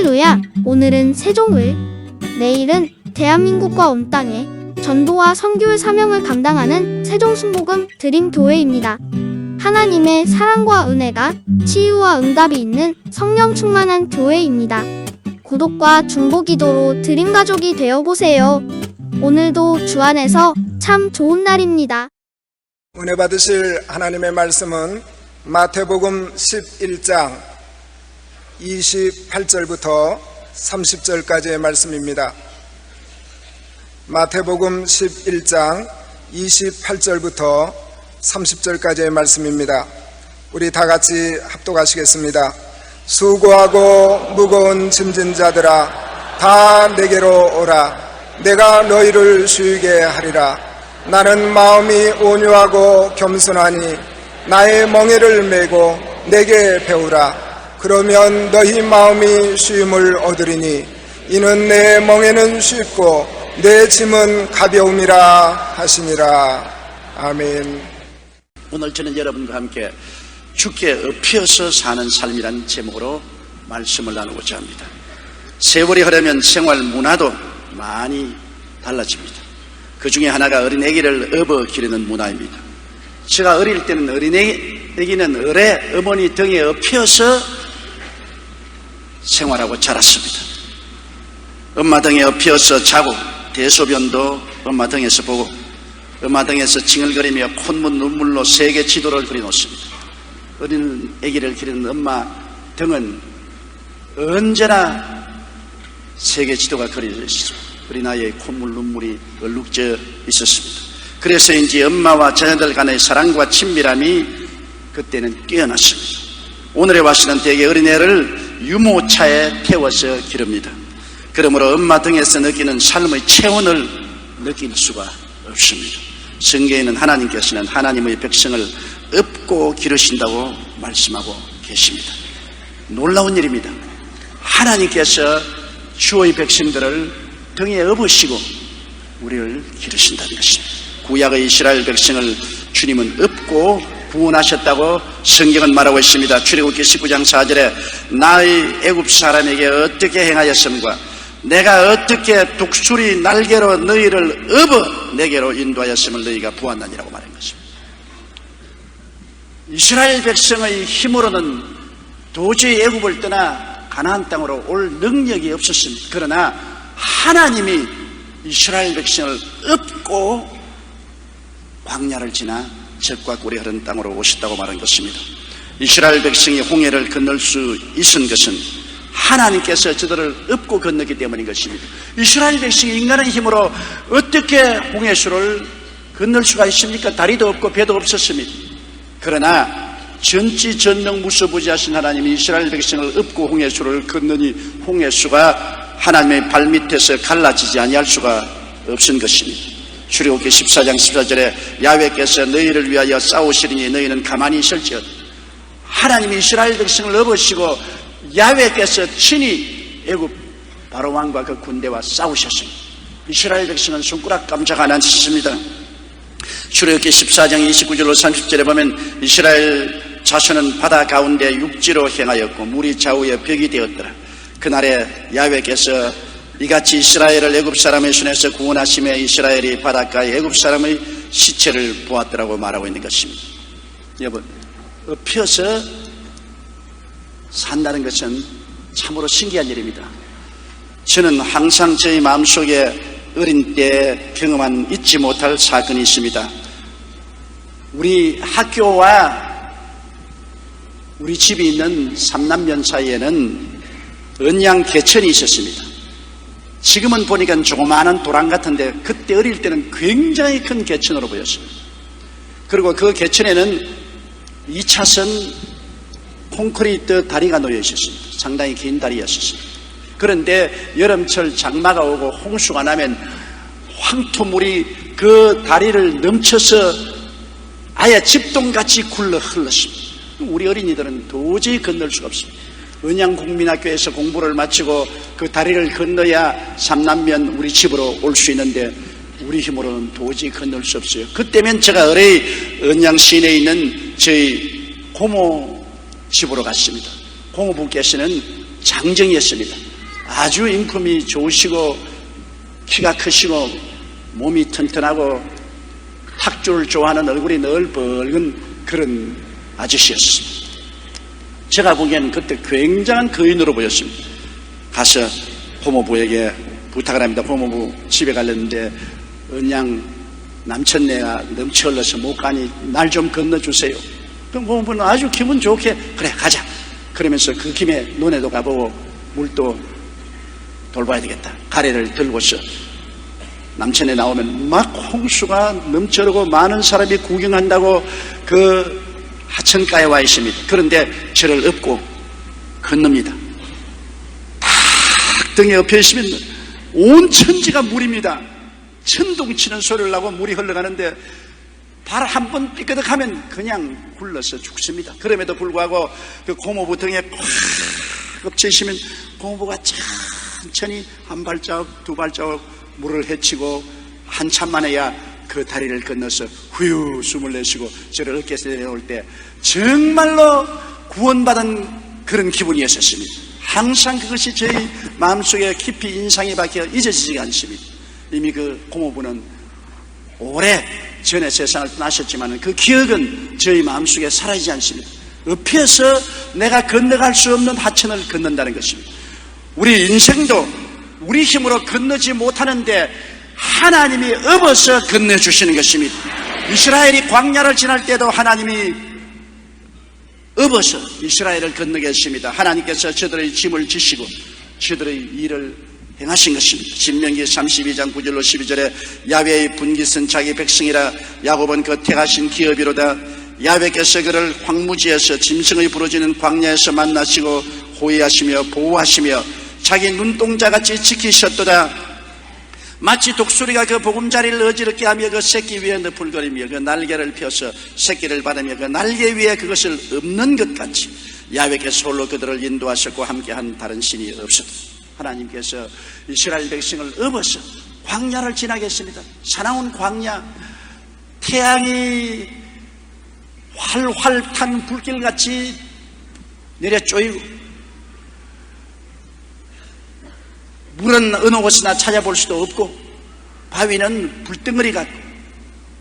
할렐루야! 오늘은 세종을, 내일은 대한민국과 온 땅에 전도와 선교의 사명을 감당하는 세종순복음 드림교회입니다. 하나님의 사랑과 은혜가 치유와 응답이 있는 성령 충만한 교회입니다. 구독과 중보기도로 드림가족이 되어보세요. 오늘도 주 안에서 참 좋은 날입니다. 은혜 받으실 하나님의 말씀은 마태복음 11장 28절부터 30절까지의 말씀입니다. 마태복음 11장 28절부터 30절까지의 말씀입니다. 우리 다 같이 합독하시겠습니다. 수고하고 무거운 짐진 자들아 다 내게로 오라. 내가 너희를 쉬게 하리라. 나는 마음이 온유하고 겸손하니 나의 멍에를 메고 내게 배우라. 그러면 너희 마음이 쉼을 얻으리니 이는 내 멍에는 쉽고 내 짐은 가벼움이라 하시니라. 아멘. 오늘 저는 여러분과 함께 주께 엎혀서 사는 삶이란 제목으로 말씀을 나누고자 합니다. 세월이 흐르면 생활 문화도 많이 달라집니다. 그 중에 하나가 어린애기를 업어 기르는 문화입니다. 제가 어릴 때는 어린애기는 을의 어머니 등에 엎혀서 생활하고 자랐습니다. 엄마 등에 엎혀서 자고 대소변도 엄마 등에서 보고 엄마 등에서 징얼거리며 콧물 눈물로 세계 지도를 그려놓습니다. 어린 아기를 기르는 엄마 등은 언제나 세계 지도가 그려져 있습니다. 어린 아이의 콧물 눈물이 얼룩져 있었습니다. 그래서인지 엄마와 자녀들 간의 사랑과 친밀함이 그때는 뛰어났습니다. 오늘의 와씨는 대개 어린애를 유모차에 태워서 기릅니다. 그러므로 엄마 등에서 느끼는 삶의 체온을 느낄 수가 없습니다. 성경에는 하나님께서는 하나님의 백성을 업고 기르신다고 말씀하고 계십니다. 놀라운 일입니다. 하나님께서 주의 백성들을 등에 업으시고 우리를 기르신다는 것입니다. 구약의 이스라엘 백성을 주님은 업고 구원하셨다고 성경은 말하고 있습니다. 출애굽기 19장 4절에 나의 애굽 사람에게 어떻게 행하였음과 내가 어떻게 독수리 날개로 너희를 업어 내게로 인도하였음을 너희가 보았나니라고 말한 것입니다. 이스라엘 백성의 힘으로는 도저히 애굽을 떠나 가나안 땅으로 올 능력이 없었습니다. 그러나 하나님이 이스라엘 백성을 업고 광야를 지나 적과 꿀이 흐른 땅으로 오셨다고 말한 것입니다. 이스라엘 백성이 홍해를 건널 수 있은 것은 하나님께서 저들을 업고 건넜기 때문인 것입니다. 이스라엘 백성이 인간의 힘으로 어떻게 홍해수를 건널 수가 있습니까? 다리도 없고 배도 없었습니다. 그러나 전지전능 무소부지하신 하나님이 이스라엘 백성을 업고 홍해수를 건너니 홍해수가 하나님의 발밑에서 갈라지지 아니할 수가 없은 것입니다. 출애굽기 14장 14절에 야훼께서 너희를 위하여 싸우시리니 너희는 가만히 있을지어다. 하나님이 이스라엘 백성을 업으시고 야훼께서 친히 애굽 바로 왕과 그 군대와 싸우셨습니다. 이스라엘 백성은 손가락 깜짝 안 했습니다. 출애굽기 14장 29절로 30절에 보면 이스라엘 자손은 바다 가운데 육지로 행하였고 물이 좌우에 벽이 되었더라. 그날에 야훼께서 이같이 이스라엘을 애굽 사람의 손에서 구원하시며 이스라엘이 바닷가에 애굽 사람의 시체를 보았더라고 말하고 있는 것입니다. 여러분, 엎혀서 산다는 것은 참으로 신기한 일입니다. 저는 항상 저희 마음속에 어린 때 경험한 잊지 못할 사건이 있습니다. 우리 학교와 우리 집이 있는 삼남면 사이에는 언양 개천이 있었습니다. 지금은 보니까 조그마한 도랑 같은데 그때 어릴 때는 굉장히 큰 개천으로 보였습니다. 그리고 그 개천에는 2차선 콘크리트 다리가 놓여 있었습니다. 상당히 긴 다리였습니다. 그런데 여름철 장마가 오고 홍수가 나면 황토물이 그 다리를 넘쳐서 아예 집동같이 굴러 흘렀습니다. 우리 어린이들은 도저히 건널 수가 없습니다. 언양국민학교에서 공부를 마치고 그 다리를 건너야 삼남면 우리 집으로 올 수 있는데 우리 힘으로는 도저히 건널 수 없어요. 그때면 제가 어레이 언양 시내에 있는 저희 고모 집으로 갔습니다. 고모분께서는 장정이었습니다. 아주 인품이 좋으시고 키가 크시고 몸이 튼튼하고 탁주를 좋아하는 얼굴이 늘 붉은 그런 아저씨였습니다. 제가 보기에는 그때 굉장한 거인으로 보였습니다. 가서 고모부에게 부탁을 합니다. 고모부 집에 가려는데 은양 남천내가 넘치 흘러서 못 가니 날 좀 건너주세요. 그럼 고모부는 아주 기분 좋게 그래 가자. 그러면서 그 김에 논에도 가보고 물도 돌봐야 되겠다. 가래를 들고서 남천에 나오면 막 홍수가 넘쳐르고 많은 사람이 구경한다고 그 하천가에 와 있습니다. 그런데 저를 업고 건넙니다. 딱 등에 엎여 있으면 온 천지가 물입니다. 천둥치는 소리를 나고 물이 흘러가는데 발 한 번 삐끄덕하면 그냥 굴러서 죽습니다. 그럼에도 불구하고 그 고모부 등에 꽉 엎쳐 있으면 고모부가 천천히 한 발자국 두 발자국 물을 헤치고 한참 만에야 그 다리를 건너서 후유 숨을 내쉬고 저를 어깨에서 내려올 때 정말로 구원받은 그런 기분이었습니다. 항상 그것이 저희 마음속에 깊이 인상이 박혀 잊어지지가 않습니다. 이미 그 고모부는 오래 전에 세상을 떠나셨지만 그 기억은 저희 마음속에 사라지지 않습니다. 엎여서 내가 건너갈 수 없는 하천을 건넌다는 것입니다. 우리 인생도 우리 힘으로 건너지 못하는데 하나님이 업어서 건너주시는 것입니다. 이스라엘이 광야를 지날 때도 하나님이 업어서 이스라엘을 건너게 했습니다. 하나님께서 저들의 짐을 지시고 저들의 일을 행하신 것입니다. 신명기 32장 9절로 12절에 야훼의 분깃은 자기 백성이라 야곱은 그 택하신 기업이로다. 야훼께서 그를 황무지에서 짐승의 부러지는 광야에서 만나시고 호위하시며 보호하시며 자기 눈동자같이 지키셨도다. 마치 독수리가 그 보금자리를 어지럽게 하며 그 새끼 위에 너풀거리며 그 날개를 펴서 새끼를 받으며 그 날개 위에 그것을 엎는 것 같이 야훼께서 홀로 그들을 인도하셨고 함께한 다른 신이 없었다. 하나님께서 이스라엘 백성을 업어서 광야를 지나게 했습니다. 사나운 광야, 태양이 활활 탄 불길같이 내려 쪼이고 물은 어느 곳이나 찾아볼 수도 없고 바위는 불덩어리 같고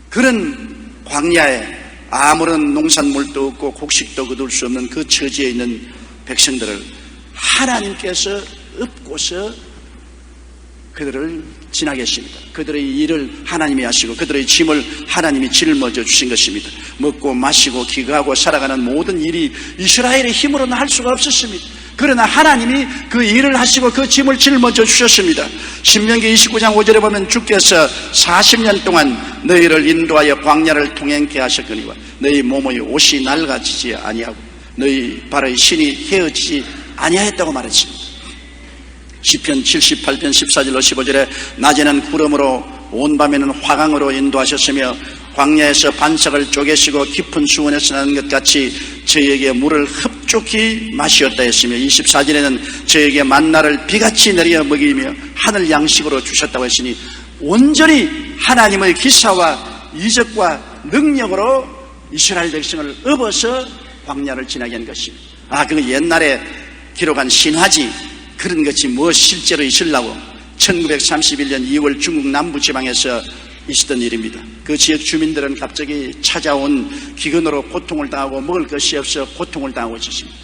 그런 광야에 아무런 농산물도 없고 곡식도 거둘 수 없는 그 처지에 있는 백성들을 하나님께서 업고서 그들을 지나게 했습니다. 그들의 일을 하나님이 하시고 그들의 짐을 하나님이 짊어져 주신 것입니다. 먹고 마시고 기거하고 살아가는 모든 일이 이스라엘의 힘으로는 할 수가 없었습니다. 그러나 하나님이 그 일을 하시고 그 짐을 짊어져 주셨습니다. 신명기 29장 5절에 보면 주께서 40년 동안 너희를 인도하여 광야를 통행케 하셨거니와 너희 몸의 옷이 낡아지지 아니하고 너희 발의 신이 헤어지지 아니하였다고 말했습니다. 시편 78편 14절로 15절에 낮에는 구름으로 온 밤에는 화강으로 인도하셨으며 광야에서 반석을 쪼개시고 깊은 수원에서 나는 것 같이 저희에게 물을 흡족히 마시었다 했으며 24절에는 저희에게 만나를 비같이 내려 먹이며 하늘 양식으로 주셨다고 했으니 온전히 하나님의 기사와 이적과 능력으로 이스라엘 백성을 업어서 광야를 지나게 한 것입니다. 그 옛날에 기록한 신화지 그런 것이 뭐 실제로 있으려고 1931년 2월 중국 남부지방에서 있었던 일입니다. 그 지역 주민들은 갑자기 찾아온 기근으로 고통을 당하고 먹을 것이 없어 고통을 당하고 있었습니다.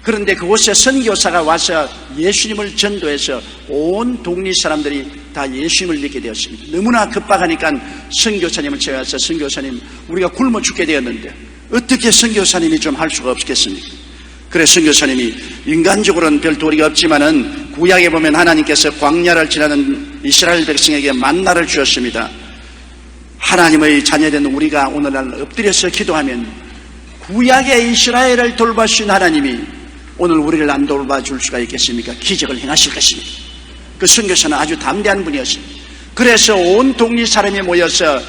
그런데 그곳에 선교사가 와서 예수님을 전도해서 온 동리 사람들이 다 예수님을 믿게 되었습니다. 너무나 급박하니까 선교사님을 찾아와서 선교사님 우리가 굶어 죽게 되었는데 어떻게 선교사님이 좀 할 수가 없겠습니까? 그래서 선교사님이 인간적으로는 별 도리가 없지만은 구약에 보면 하나님께서 광야를 지나는 이스라엘 백성에게 만나를 주었습니다. 하나님의 자녀된 우리가 오늘날 엎드려서 기도하면 구약의 이스라엘을 돌봐주신 하나님이 오늘 우리를 안 돌봐줄 수가 있겠습니까? 기적을 행하실 것입니다. 그 선교사는 아주 담대한 분이었습니다. 그래서 온 동리 사람이 모여서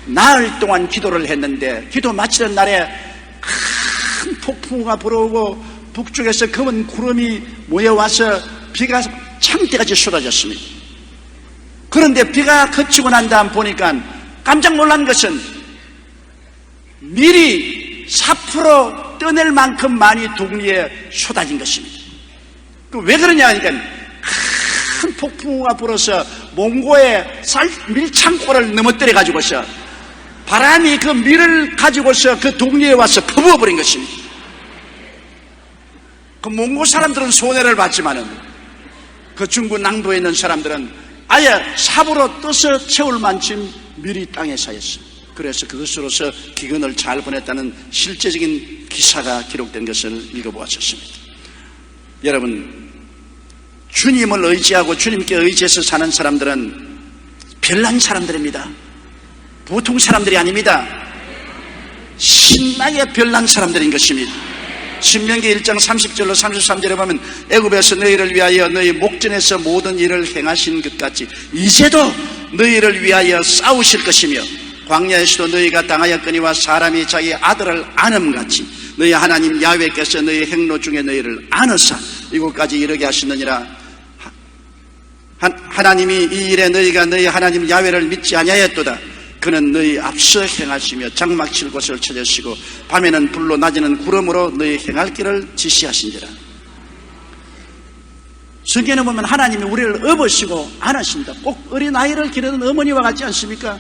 나흘 동안 기도를 했는데 기도 마치는 날에 큰 폭풍우가 불어오고 북쪽에서 검은 구름이 모여와서 비가 창대같이 쏟아졌습니다. 그런데 비가 그치고 난 다음 보니까 깜짝 놀란 것은 미리 4% 떠낼 만큼 많이 동리에 쏟아진 것입니다. 왜 그러냐 하니까 큰 폭풍우가 불어서 몽고의 밀창고를 넘어뜨려 가지고서 바람이 그 밀을 가지고서 그 동리에 와서 퍼부어버린 것입니다. 그 몽고 사람들은 손해를 봤지만은 그 중부 남부에 있는 사람들은 아예 삽으로 떠서 채울 만큼 밀이 땅에 쌓였어요. 그래서 그것으로서 기근을 잘 보냈다는 실제적인 기사가 기록된 것을 읽어보았습니다. 여러분, 주님을 의지하고 주님께 의지해서 사는 사람들은 별난 사람들입니다. 보통 사람들이 아닙니다. 신나게 별난 사람들인 것입니다. 신명기 1장 30절로 33절에 보면 애굽에서 너희를 위하여 너희 목전에서 모든 일을 행하신 것 같이 이제도 너희를 위하여 싸우실 것이며 광야에서도 너희가 당하였거니와 사람이 자기 아들을 안음같이 너희 하나님 야훼께서 너희 행로 중에 너희를 안으사 이곳까지 이르게 하시느니라. 하나님이 이 일에 너희가 너희 하나님 야훼를 믿지 아니하였도다. 그는 너희 앞서 행하시며 장막 칠 곳을 찾으시고 밤에는 불로 낮에는 구름으로 너희 행할 길을 지시하신지라. 성경에 보면 하나님이 우리를 업으시고 안으십니다. 꼭 어린아이를 기르는 어머니와 같지 않습니까?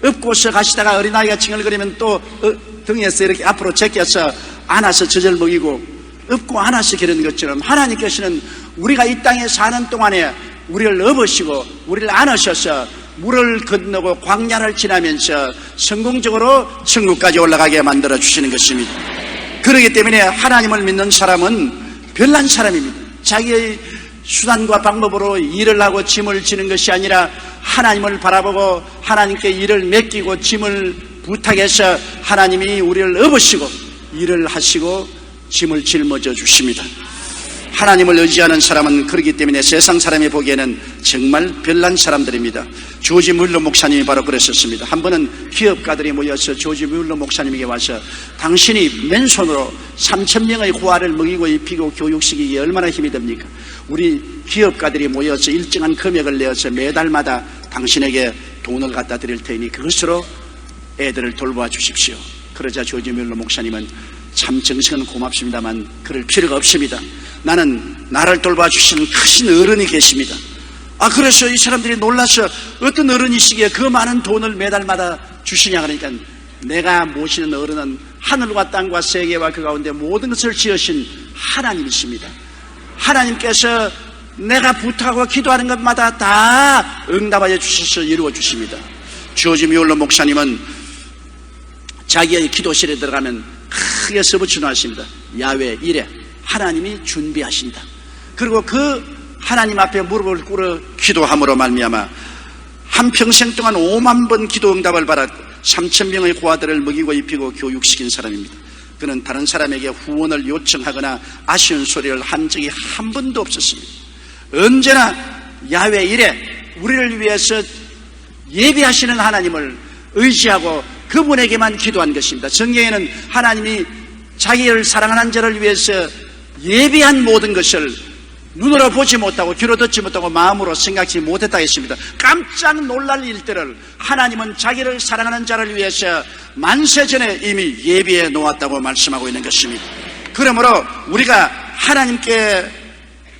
업고서 가시다가 어린아이가 칭얼거리면 또 등에서 이렇게 앞으로 제껴서 안아서 젖을 먹이고 업고 안아서 기르는 것처럼 하나님께서는 우리가 이 땅에 사는 동안에 우리를 업으시고 우리를 안으셔서 물을 건너고 광야를 지나면서 성공적으로 천국까지 올라가게 만들어 주시는 것입니다. 그렇기 때문에 하나님을 믿는 사람은 별난 사람입니다. 자기의 수단과 방법으로 일을 하고 짐을 지는 것이 아니라 하나님을 바라보고 하나님께 일을 맡기고 짐을 부탁해서 하나님이 우리를 업으시고 일을 하시고 짐을 짊어져 주십니다. 하나님을 의지하는 사람은 그렇기 때문에 세상 사람이 보기에는 정말 별난 사람들입니다. 조지 뮬러 목사님이 바로 그랬었습니다. 한 번은 기업가들이 모여서 조지 뮬러 목사님에게 와서 당신이 맨손으로 3,000명의 고아를 먹이고 입히고 교육시키기에 얼마나 힘이 듭니까? 우리 기업가들이 모여서 일정한 금액을 내어서 매달마다 당신에게 돈을 갖다 드릴 테니 그것으로 애들을 돌보아 주십시오. 그러자 조지 뮬러 목사님은 참 정식은 고맙습니다만 그럴 필요가 없습니다. 나는 나를 돌봐주시는 크신 어른이 계십니다. 그래서 이 사람들이 놀라서 어떤 어른이시기에 그 많은 돈을 매달마다 주시냐 그러니까 내가 모시는 어른은 하늘과 땅과 세계와 그 가운데 모든 것을 지으신 하나님이십니다. 하나님께서 내가 부탁하고 기도하는 것마다 다 응답하여 주셔서 이루어 주십니다. 조지 뮬러 목사님은 자기의 기도실에 들어가면 크게 서붙여놓으십니다. 야훼 이래 하나님이 준비하신다. 그리고 그 하나님 앞에 무릎을 꿇어 기도함으로 말미암아 한평생 동안 5만 번 기도 응답을 받았고 3,000명의 고아들을 먹이고 입히고 교육시킨 사람입니다. 그는 다른 사람에게 후원을 요청하거나 아쉬운 소리를 한 적이 한 번도 없었습니다. 언제나 야훼 이래 우리를 위해서 예비하시는 하나님을 의지하고 그분에게만 기도한 것입니다. 성경에는 하나님이 자기를 사랑하는 자를 위해서 예비한 모든 것을 눈으로 보지 못하고 귀로 듣지 못하고 마음으로 생각지 못했다 했습니다. 깜짝 놀랄 일들을 하나님은 자기를 사랑하는 자를 위해서 만세전에 이미 예비해 놓았다고 말씀하고 있는 것입니다. 그러므로 우리가 하나님께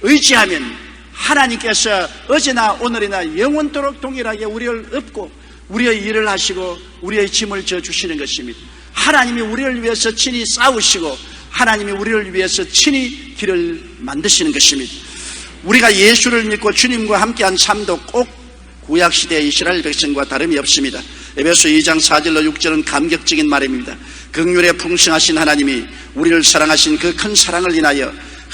의지하면 하나님께서 어제나 오늘이나 영원토록 동일하게 우리를 업고 우리의 일을 하시고 우리의 짐을 져주시는 것입니다. 하나님이 우리를 위해서 친히 싸우시고 하나님이 우리를 위해서 친히 길을 만드시는 것입니다. 우리가 예수를 믿고 주님과 함께한 삶도 꼭 구약시대의 이스라엘 백성과 다름이 없습니다. 에베소 2장 4절로 6절은 감격적인 말입니다. 긍휼에 풍성하신 하나님이 우리를 사랑하신 그 큰 사랑을 인하여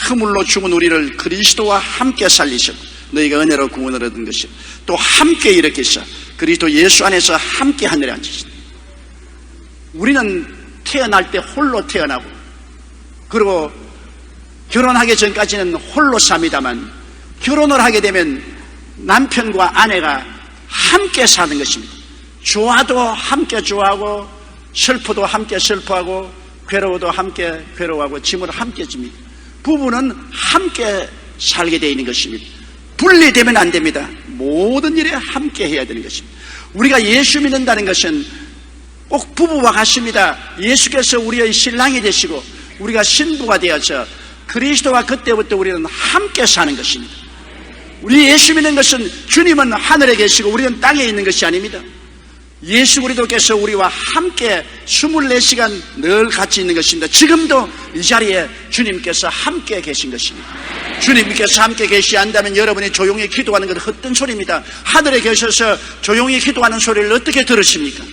허물로 죽은 우리를 그리스도와 함께 살리셨고 너희가 은혜로 구원을 얻은 것이요 또 함께 일으키사 그리스도 예수 안에서 함께 하늘에 앉으시다. 우리는 태어날 때 홀로 태어나고 그리고 결혼하기 전까지는 홀로 삽니다만 결혼을 하게 되면 남편과 아내가 함께 사는 것입니다. 좋아도 함께 좋아하고 슬퍼도 함께 슬퍼하고 괴로워도 함께 괴로워하고 짐을 함께 집니다. 부부는 함께 살게 되어 있는 것입니다. 분리되면 안 됩니다. 모든 일에 함께 해야 되는 것입니다. 우리가 예수 믿는다는 것은 꼭 부부와 같습니다. 예수께서 우리의 신랑이 되시고 우리가 신부가 되어서 그리스도와 그때부터 우리는 함께 사는 것입니다. 우리 예수 믿는 것은 주님은 하늘에 계시고 우리는 땅에 있는 것이 아닙니다. 예수 그리스도께서 우리와 함께 24시간 늘 같이 있는 것입니다. 지금도 이 자리에 주님께서 함께 계신 것입니다. 주님께서 함께 계시지 않다면 여러분이 조용히 기도하는 건 헛된 소리입니다. 하늘에 계셔서 조용히 기도하는 소리를 어떻게 들으십니까?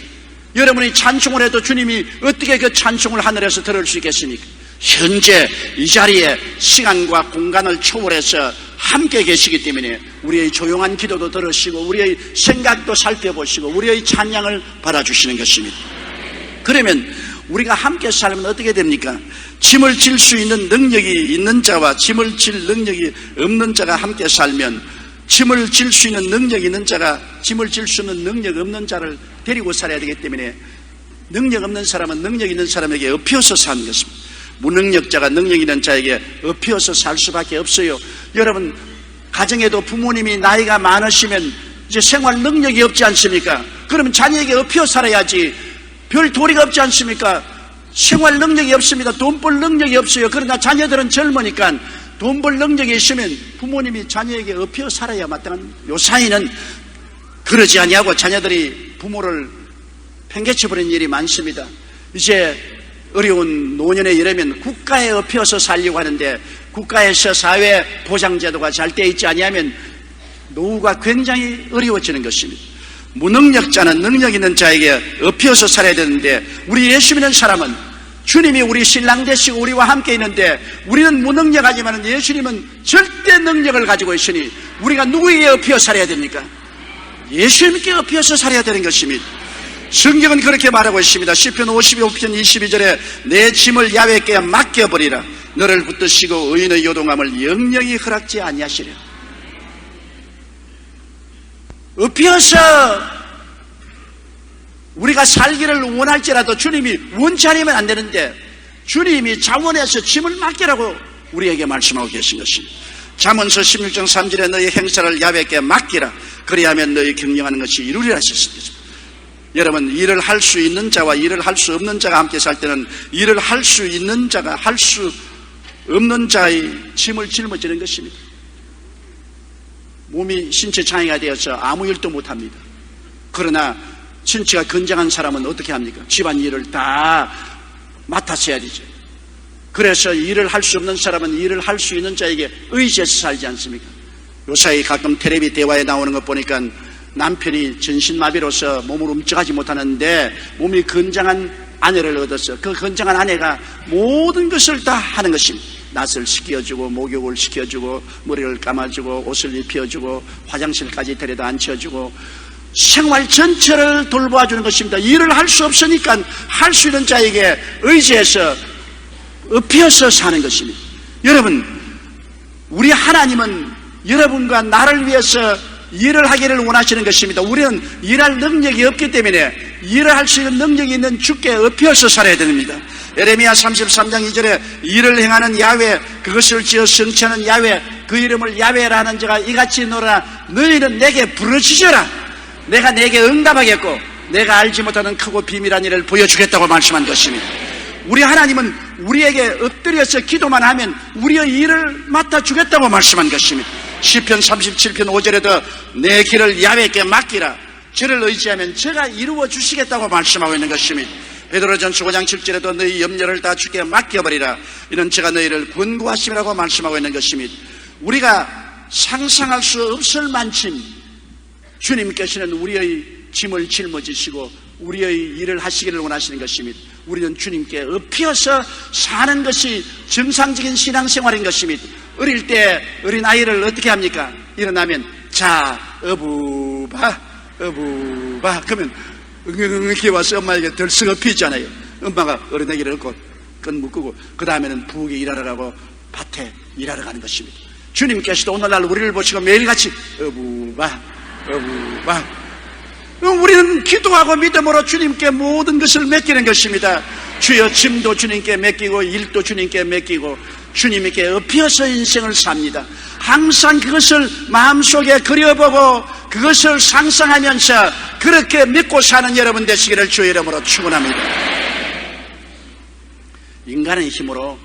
여러분이 찬송을 해도 주님이 어떻게 그 찬송을 하늘에서 들을 수 있겠습니까? 현재 이 자리에 시간과 공간을 초월해서 함께 계시기 때문에 우리의 조용한 기도도 들으시고 우리의 생각도 살펴보시고 우리의 찬양을 받아주시는 것입니다. 그러면 우리가 함께 살면 어떻게 됩니까? 짐을 질 수 있는 능력이 있는 자와 짐을 질 능력이 없는 자가 함께 살면 짐을 질 수 있는 능력이 있는 자가 짐을 질 수 있는 능력 없는 자를 데리고 살아야 되기 때문에 능력 없는 사람은 능력 있는 사람에게 엎혀서 사는 것입니다. 무능력자가 능력 있는 자에게 엎혀서 살 수밖에 없어요. 여러분, 가정에도 부모님이 나이가 많으시면 이제 생활 능력이 없지 않습니까? 그러면 자녀에게 엎혀 살아야지. 별 도리가 없지 않습니까? 생활 능력이 없습니다. 돈 벌 능력이 없어요. 그러나 자녀들은 젊으니까 돈 벌 능력이 있으면 부모님이 자녀에게 엎혀 살아야 마땅한. 요 사이는 그러지 아니하고 자녀들이 부모를 팽개쳐버리는 일이 많습니다. 이제 어려운 노년에 이르면 국가에 엎혀서 살려고 하는데 국가에서 사회 보장제도가 잘 돼 있지 아니하면 노후가 굉장히 어려워지는 것입니다. 무능력자는 능력 있는 자에게 엎혀서 살아야 되는데 우리 예수 믿는 사람은 주님이 우리 신랑 되시고 우리와 함께 있는데 우리는 무능력하지만 예수님은 절대 능력을 가지고 있으니 우리가 누구에게 엎혀 살아야 됩니까? 예수님께 엎혀서 살아야 되는 것입니다. 성경은 그렇게 말하고 있습니다. 시편 55편 22절에 내 짐을 야훼께 맡겨버리라. 너를 붙드시고 의인의 요동함을 영영히 허락지 아니하시려. 엎혀서 우리가 살기를 원할지라도 주님이 원치 않으면 안 되는데 주님이 자원해서 짐을 맡기라고 우리에게 말씀하고 계신 것입니다. 잠언서 16장 3절에 너희 행사를 야훼께 맡기라. 그리하면 너희 경영하는 것이 이루리라 하셨습니다. 여러분, 일을 할 수 있는 자와 일을 할 수 없는 자가 함께 살 때는 일을 할 수 있는 자가 할 수 없는 자의 짐을 짊어지는 것입니다. 몸이 신체 장애가 되어서 아무 일도 못합니다. 그러나 신체가 건장한 사람은 어떻게 합니까? 집안일을 다 맡아서 해야 되죠. 그래서 일을 할 수 없는 사람은 일을 할 수 있는 자에게 의지해서 살지 않습니까? 요사이 가끔 텔레비 대화에 나오는 것 보니까 남편이 전신마비로서 몸을 움직이지 못하는데 몸이 건장한 아내를 얻어서 그 건장한 아내가 모든 것을 다 하는 것입니다. 낯을 씻겨주고 목욕을 시켜주고 머리를 감아주고 옷을 입혀주고 화장실까지 데려다 앉혀주고 생활 전체를 돌보아주는 것입니다. 일을 할 수 없으니까 할 수 있는 자에게 의지해서 엎혀서 사는 것입니다. 여러분, 우리 하나님은 여러분과 나를 위해서 일을 하기를 원하시는 것입니다. 우리는 일할 능력이 없기 때문에 일을 할 수 있는 능력이 있는 주께 엎혀서 살아야 됩니다. 예레미야 33장 2절에 일을 행하는 야훼, 그것을 지어 성취하는 야훼, 그 이름을 야훼라 하는 자가 이같이 노라. 너희는 내게 부르짖어라. 내가 내게 응답하겠고 내가 알지 못하는 크고 비밀한 일을 보여주겠다고 말씀한 것입니다. 우리 하나님은 우리에게 엎드려서 기도만 하면 우리의 일을 맡아주겠다고 말씀한 것입니다. 시편 37편 5절에도 내 길을 야훼께 맡기라. 저를 의지하면 저가 이루어 주시겠다고 말씀하고 있는 것입니다. 베드로전서 5장 7절에도 너희 염려를 다 주께 맡겨버리라. 이는 제가 너희를 권고하심이라고 말씀하고 있는 것입니다. 우리가 상상할 수 없을 만큼 주님께서는 우리의 짐을 짊어지시고 우리의 일을 하시기를 원하시는 것입니다. 우리는 주님께 엎혀서 사는 것이 정상적인 신앙생활인 것입니다. 어릴 때 어린 아이를 어떻게 합니까? 일어나면 자 어부바 어부바 그러면 응응응이 와서 엄마에게 덜썩 엎이잖아요. 엄마가 어린아이를 얻고 끈 묶고 그 다음에는 부엌에 일하러 가고 밭에 일하러 가는 것입니다. 주님께서도 오늘날 우리를 보시고 매일같이 어부바 어부바 우리는 기도하고 믿음으로 주님께 모든 것을 맡기는 것입니다. 주여 짐도 주님께 맡기고 일도 주님께 맡기고 주님께 엎혀서 인생을 삽니다. 항상 그것을 마음속에 그려보고 그것을 상상하면서 그렇게 믿고 사는 여러분 되시기를 주의 이름으로 축원합니다. 인간의 힘으로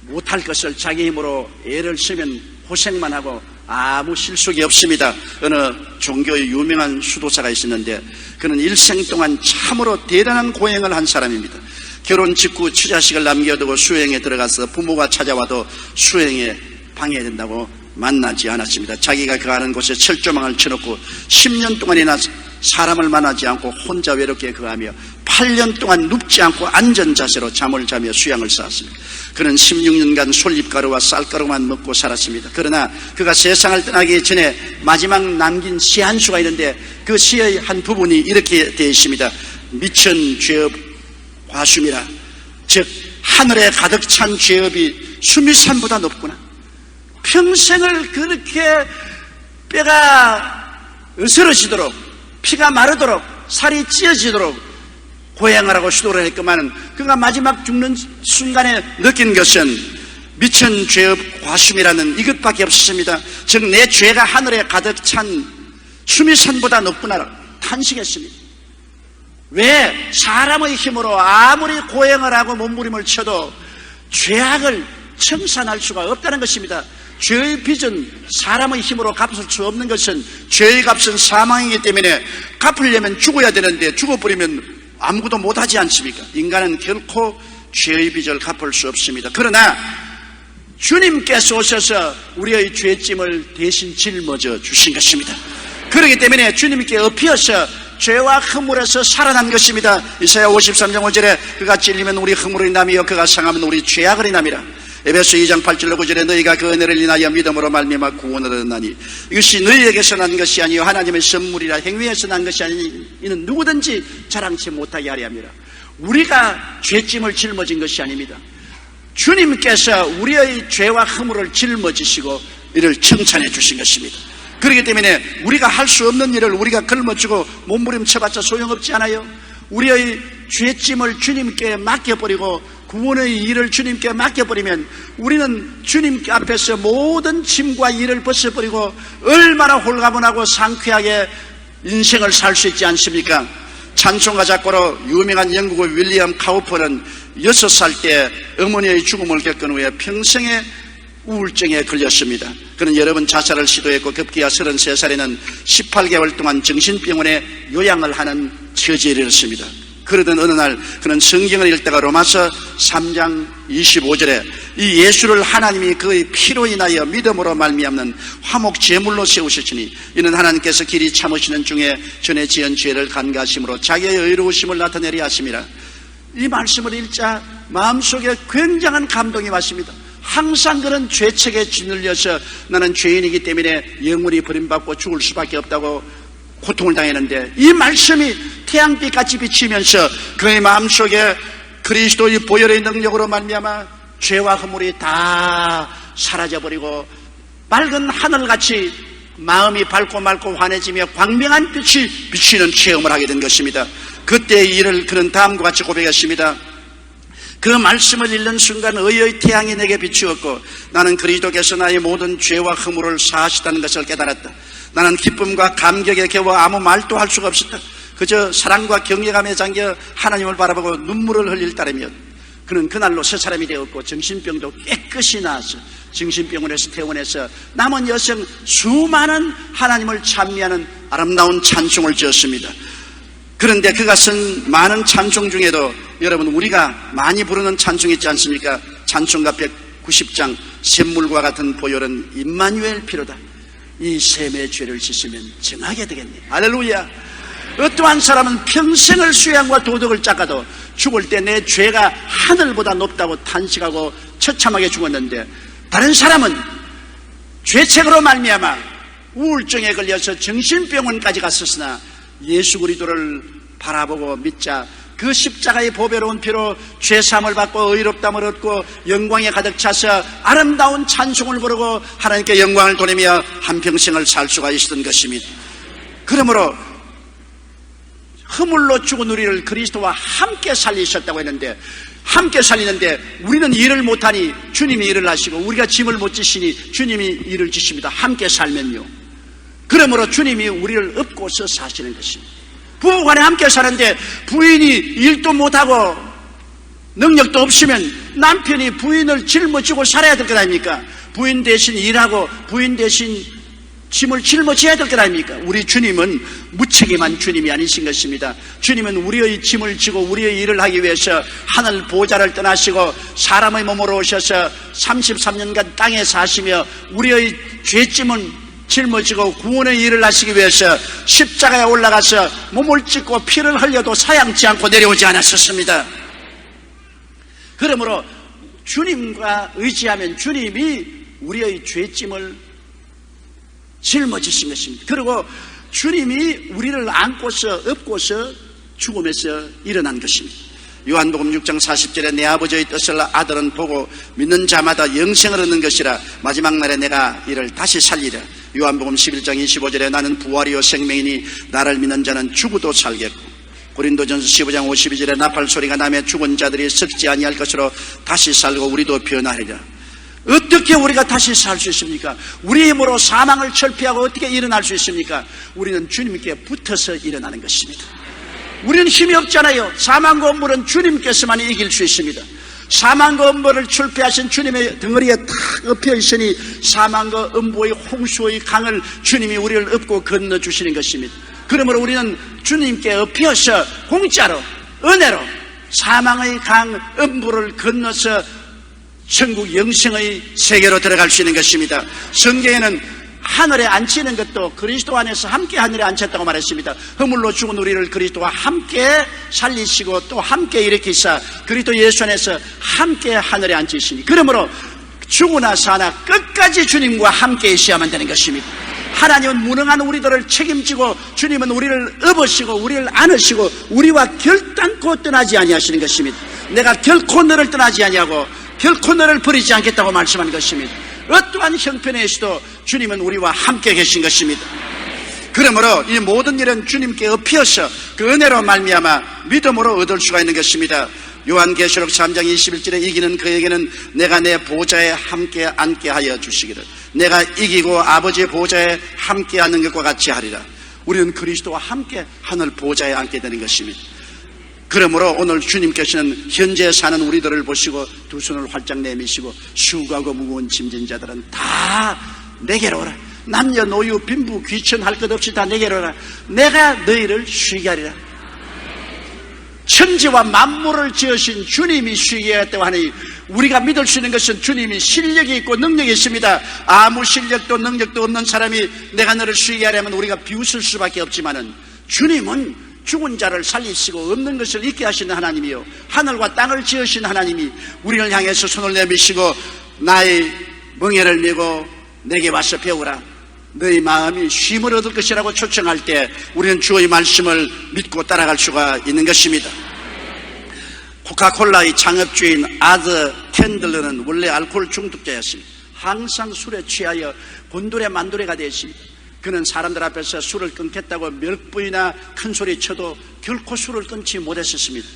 못할 것을 자기 힘으로 애를 쓰면 고생만 하고 아무 실속이 없습니다. 어느 종교의 유명한 수도사가 있었는데 그는 일생 동안 참으로 대단한 고행을 한 사람입니다. 결혼 직후 처자식을 남겨두고 수행에 들어가서 부모가 찾아와도 수행에 방해된다고 만나지 않았습니다. 자기가 거하는 곳에 철조망을 쳐놓고 10년 동안이나 사람을 만나지 않고 혼자 외롭게 거하며 8년 동안 눕지 않고 앉은 자세로 잠을 자며 수양을 쌓았습니다. 그는 16년간 솔잎가루와 쌀가루만 먹고 살았습니다. 그러나 그가 세상을 떠나기 전에 마지막 남긴 시 한 수가 있는데 그 시의 한 부분이 이렇게 되어 있습니다. 미천 죄업 과수미라. 즉 하늘에 가득 찬 죄업이 수미산보다 높구나. 평생을 그렇게 뼈가 으스러지도록 피가 마르도록 살이 찢어지도록 고행을 하고 시도를 했건만 그가 마지막 죽는 순간에 느낀 것은 미천 죄업 과수미라는 이것밖에 없었습니다. 즉 내 죄가 하늘에 가득 찬 수미산보다 높구나 탄식했습니다. 왜? 사람의 힘으로 아무리 고행을 하고 몸부림을 쳐도 죄악을 청산할 수가 없다는 것입니다. 죄의 빚은 사람의 힘으로 갚을 수 없는 것은 죄의 값은 사망이기 때문에 갚으려면 죽어야 되는데 죽어버리면 아무것도 못하지 않습니까? 인간은 결코 죄의 빚을 갚을 수 없습니다. 그러나 주님께서 오셔서 우리의 죄짐을 대신 짊어져 주신 것입니다. 그렇기 때문에 주님께 엎이어서 죄와 허물에서 살아난 것입니다. 이사야 53장 5절에 그가 찔리면 우리 허물을 인하며 그가 상하면 우리 죄악을 인함이라. 에베소 2장 8절로 9절에 너희가 그 은혜를 인하여 믿음으로 말미암아 구원을 얻었나니 이것이 너희에게서 난 것이 아니요 하나님의 선물이라. 행위에서 난 것이 아니니 이는 누구든지 자랑치 못하게 하려 함이라. 우리가 죄짐을 짊어진 것이 아닙니다. 주님께서 우리의 죄와 허물을 짊어지시고 이를 칭찬해 주신 것입니다. 그렇기 때문에 우리가 할 수 없는 일을 우리가 걸머쥐고 몸부림쳐봤자 소용없지 않아요? 우리의 죄짐을 주님께 맡겨버리고 구원의 일을 주님께 맡겨버리면 우리는 주님 앞에서 모든 짐과 일을 벗어버리고 얼마나 홀가분하고 상쾌하게 인생을 살 수 있지 않습니까? 찬송가 작곡으로 유명한 영국의 윌리엄 카우퍼는 6살 때 어머니의 죽음을 겪은 후에 평생의 우울증에 걸렸습니다. 그는 여러 번 자살을 시도했고 급기야 33살에는 18개월 동안 정신병원에 요양을 하는 처지에 이르렀습니다. 그러던 어느 날 그는 성경을 읽다가 로마서 3장 25절에 이 예수를 하나님이 그의 피로 인하여 믿음으로 말미암는 화목 제물로 세우셨으니 이는 하나님께서 길이 참으시는 중에 전에 지은 죄를 간과하심으로 자기의 의로우심을 나타내려 하심이라. 이 말씀을 읽자 마음속에 굉장한 감동이 왔습니다. 항상 그런 죄책에 짓눌려서 나는 죄인이기 때문에 영원히 버림받고 죽을 수밖에 없다고 고통을 당했는데 이 말씀이 태양빛같이 비치면서 그의 마음속에 그리스도의 보혈의 능력으로 말미암아 죄와 허물이 다 사라져버리고 맑은 하늘같이 마음이 밝고 맑고 환해지며 광명한 빛이 비치는 체험을 하게 된 것입니다. 그때 이 일을 그는 다음과 같이 고백했습니다. 그 말씀을 읽는 순간 의의 태양이 내게 비추었고 나는 그리스도께서 나의 모든 죄와 허물을 사하시다는 것을 깨달았다. 나는 기쁨과 감격에 겨워 아무 말도 할 수가 없었다. 그저 사랑과 경외감에 잠겨 하나님을 바라보고 눈물을 흘릴 따름이었다. 그는 그날로 새 사람이 되었고 정신병도 깨끗이 나았어. 정신병원에서 퇴원해서 남은 여생 수많은 하나님을 찬미하는 아름다운 찬송을 지었습니다. 그런데 그가 쓴 많은 찬송 중에도 여러분 우리가 많이 부르는 찬송이 있지 않습니까? 찬송가 190장 샘물과 같은 보혈은 임마누엘 피로다. 이 셈의 죄를 씻으면 정하게 되겠네. 할렐루야. 어떠한 사람은 평생을 수양과 도덕을 닦아도 죽을 때 내 죄가 하늘보다 높다고 탄식하고 처참하게 죽었는데 다른 사람은 죄책으로 말미암아 우울증에 걸려서 정신병원까지 갔었으나 예수 그리스도를 바라보고 믿자 그 십자가의 보배로운 피로 죄사함을 받고 의롭다함을 얻고 영광에 가득 차서 아름다운 찬송을 부르고 하나님께 영광을 돌리며 한평생을 살 수가 있었던 것입니다. 그러므로 허물로 죽은 우리를 그리스도와 함께 살리셨다고 했는데 함께 살리는데 우리는 일을 못하니 주님이 일을 하시고 우리가 짐을 못 지시니 주님이 일을 지십니다. 함께 살면요. 그러므로 주님이 우리를 업고서 사시는 것입니다. 부부간에 함께 사는데 부인이 일도 못하고 능력도 없으면 남편이 부인을 짊어지고 살아야 될 것 아닙니까? 부인 대신 일하고 부인 대신 짐을 짊어져야 될 것 아닙니까? 우리 주님은 무책임한 주님이 아니신 것입니다. 주님은 우리의 짐을 지고 우리의 일을 하기 위해서 하늘 보좌를 떠나시고 사람의 몸으로 오셔서 33년간 땅에 사시며 우리의 죄짐을 짊어지고 구원의 일을 하시기 위해서 십자가에 올라가서 몸을 찢고 피를 흘려도 사양치 않고 내려오지 않았었습니다. 그러므로 주님과 의지하면 주님이 우리의 죄짐을 짊어지신 것입니다. 그리고 주님이 우리를 안고서 업고서 죽음에서 일어난 것입니다. 요한복음 6장 40절에 내 아버지의 뜻을 아들은 보고 믿는 자마다 영생을 얻는 것이라 마지막 날에 내가 이를 다시 살리라. 요한복음 11장 25절에 나는 부활이요 생명이니 나를 믿는 자는 죽어도 살겠고, 고린도전서 15장 52절에 나팔 소리가 나며 죽은 자들이 썩지 아니할 것으로 다시 살고 우리도 변하리라. 어떻게 우리가 다시 살 수 있습니까? 우리 힘으로 사망을 철폐하고 어떻게 일어날 수 있습니까? 우리는 주님께 붙어서 일어나는 것입니다. 우리는 힘이 없잖아요. 사망과 음부는 주님께서만 이길 수 있습니다. 사망과 음부를 철폐하신 주님의 덩어리에 탁 엎여 있으니 사망과 음부의 홍수의 강을 주님이 우리를 엎고 건너주시는 것입니다. 그러므로 우리는 주님께 엎여서 공짜로 은혜로 사망의 강 음부를 건너서 천국 영생의 세계로 들어갈 수 있는 것입니다. 성경에는 하늘에 앉히는 것도 그리스도 안에서 함께 하늘에 앉혔다고 말했습니다. 허물로 죽은 우리를 그리스도와 함께 살리시고 또 함께 일으키사 그리스도 예수 안에서 함께 하늘에 앉히시니, 그러므로 죽으나 사나 끝까지 주님과 함께 있어야만 되는 것입니다. 하나님은 무능한 우리들을 책임지고 주님은 우리를 업으시고 우리를 안으시고 우리와 결단코 떠나지 아니하시는 것입니다. 내가 결코 너를 떠나지 아니하고 결코 너를 버리지 않겠다고 말씀하는 것입니다. 어떠한 형편에서도 주님은 우리와 함께 계신 것입니다. 그러므로 이 모든 일은 주님께 엎여서 그 은혜로 말미암아 믿음으로 얻을 수가 있는 것입니다. 요한계시록 3장 21절에 이기는 그에게는 내가 내 보좌에 함께 앉게 하여 주시기를, 내가 이기고 아버지의 보좌에 함께 앉는 것과 같이 하리라. 우리는 그리스도와 함께 하늘 보좌에 앉게 되는 것입니다. 그러므로 오늘 주님께서는 현재 사는 우리들을 보시고 두 손을 활짝 내미시고 수고하고 무거운 짐진 자들은 다 내게로 오라. 남녀 노유 빈부 귀천할 것 없이 다 내게로 오라. 내가 너희를 쉬게 하리라. 천지와 만물을 지으신 주님이 쉬게 하겠다고 하니 우리가 믿을 수 있는 것은 주님이 실력이 있고 능력이 있습니다. 아무 실력도 능력도 없는 사람이 내가 너를 쉬게 하려면 우리가 비웃을 수밖에 없지만은 주님은 죽은 자를 살리시고 없는 것을 있게 하시는 하나님이요, 하늘과 땅을 지으신 하나님이 우리를 향해서 손을 내미시고 나의 멍에를 메고 내게 와서 배우라. 너희 마음이 쉼을 얻을 것이라고 초청할 때 우리는 주의 말씀을 믿고 따라갈 수가 있는 것입니다. 코카콜라의 창업주인 아더 캔들러는 원래 알코올 중독자였습니다. 항상 술에 취하여 곤두레 만두레가 되었습니다. 그는 사람들 앞에서 술을 끊겠다고 몇 번이나 큰 소리 쳐도 결코 술을 끊지 못했었습니다.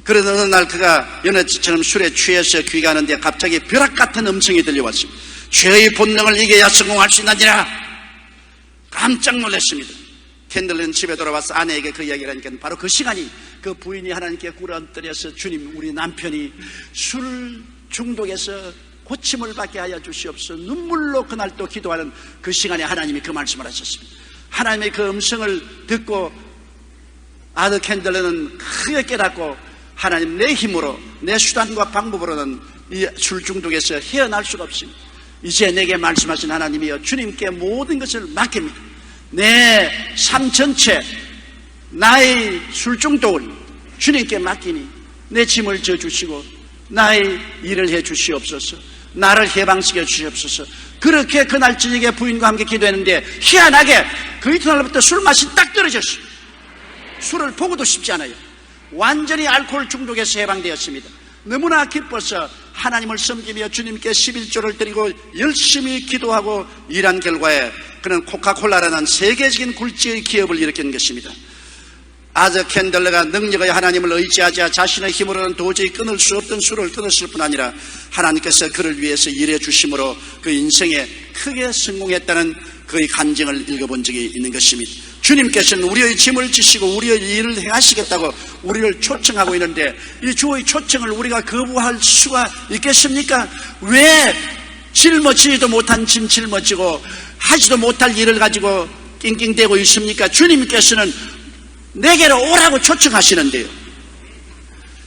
그러던 어느 날 그가 연애처럼 술에 취해서 귀가하는데 갑자기 벼락 같은 음성이 들려왔습니다. 죄의 본능을 이겨야 성공할 수 있느니라. 깜짝 놀랐습니다. 캔들은 집에 돌아와서 아내에게 그 이야기를 하니까 바로 그 시간이 그 부인이 하나님께 꿇어엎드려서 주님, 우리 남편이 술 중독에서 고침을 받게 하여 주시옵소서 눈물로 그날 또 기도하는 그 시간에 하나님이 그 말씀을 하셨습니다. 하나님의 그 음성을 듣고 아더 캔들러는 크게 깨닫고 하나님, 내 힘으로 내 수단과 방법으로는 이 술 중독에서 헤어날 수가 없습니다. 이제 내게 말씀하신 하나님이여, 주님께 모든 것을 맡깁니다. 내 삶 전체 나의 술 중독을 주님께 맡기니 내 짐을 져주시고 나의 일을 해 주시옵소서. 나를 해방시켜 주시옵소서. 그렇게 그날 저녁에 부인과 함께 기도했는데 희한하게 그 이튿날부터 술 맛이 딱 떨어졌어요. 술을 보고도 싶지 않아요. 완전히 알코올 중독에서 해방되었습니다. 너무나 기뻐서 하나님을 섬기며 주님께 11조를 드리고 열심히 기도하고 일한 결과에 그는 코카콜라라는 세계적인 굴지의 기업을 일으킨 것입니다. 아더 캔들러가 능력의 하나님을 의지하자 자신의 힘으로는 도저히 끊을 수 없던 술을 끊었을 뿐 아니라 하나님께서 그를 위해서 일해 주심으로 그 인생에 크게 성공했다는 그의 간증을 읽어본 적이 있는 것입니다. 주님께서는 우리의 짐을 지시고 우리의 일을 행하시겠다고 우리를 초청하고 있는데 이 주의 초청을 우리가 거부할 수가 있겠습니까? 왜 짊어지지도 못한 짐 짊어지고 하지도 못할 일을 가지고 낑낑대고 있습니까? 주님께서는 내게로 오라고 초청하시는데요.